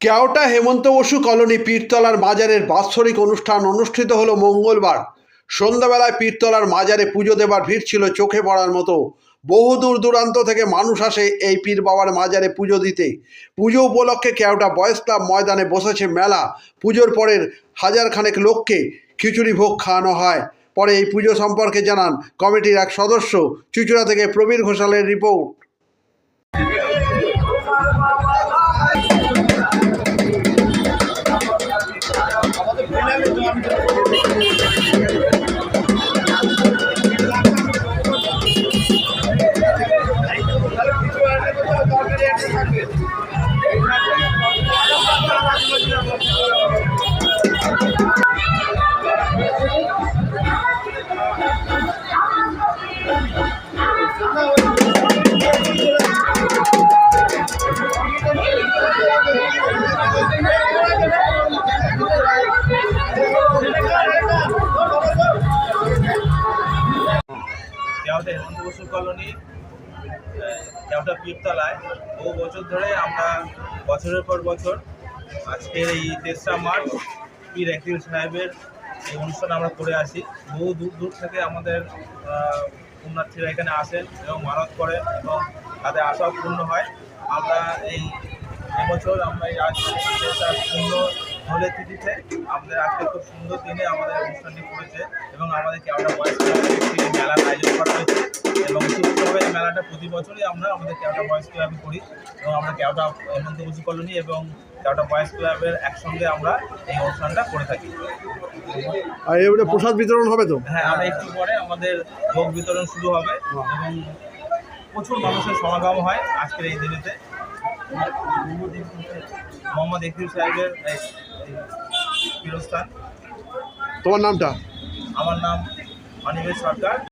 কেওটা হেমন্ত Basu colony পীরতলার মাজারের বাৎসরিক অনুষ্ঠান অনুষ্ঠিত হলো মঙ্গলবার। সন্ধ্যাবেলায় পীরতলার মাজারে পুজো দেবার ভিড় ছিল চোখে পড়ার মতো। বহু দূর দূরান্ত থেকে মানুষ আসে এই পীর বাবার মাজারে পুজো দিতে। পুজো উপলক্ষে কেওটা বয়েজ ক্লাব ময়দানে বসেছে মেলা। পুজোর পরের হাজারখানেক লোককে খিচুড়ি ভোগ খাওয়ানো হয়। পরে এই পুজো সম্পর্কে জানান কমিটির এক সদস্য। চুঁচুড়া থেকে প্রবীর ঘোষালের রিপোর্ট। কেওটা হেমন্ত বসু কলোনি কেওটা পীরতলায় বহু বছর ধরে আমরা বছরের পর বছর আজকের এই ৩রা মার্চ পীর একদিল সাহেবের এই অনুষ্ঠান আমরা করে আসি। বহু দূর দূর থেকে আমাদের পুণ্যার্থীরা এখানে আসেন এবং মানত করেন এবং তাদের আশাও পূর্ণ হয়। আমরা এবছর আমরা এই আজ পূর্ণ হলে তিথিতে আমাদের আজকে খুব সুন্দর দিনে আমাদের অনুষ্ঠানটি করেছে এবং আমাদের কেওটা বয়েজ ক্লাবের একটি মেলার আয়োজন করা হয়েছে এবং সুস্থভাবে এই মেলাটা প্রতি বছরই আমরা আমাদের কেওটা বয়েজ ক্লাবে করি এবং আমরা কেওটা হেমন্ত বসু কলোনি এবং কেওটা বয়েজ ক্লাবের একসঙ্গে আমরা এই অনুষ্ঠানটা করে থাকি। আর এবারে প্রসাদ বিতরণ হবে তো? হ্যাঁ, আমরা একটু পরে আমাদের ভোগ বিতরণ শুরু হবে এবং প্রচুর মানুষের সমাগম হয় আজকের এই দিনেতে। মোহাম্মদ একদিল সাহেবের পীরস্থান। তোমার নামটা? আমার নাম অনিমেষ সরকার।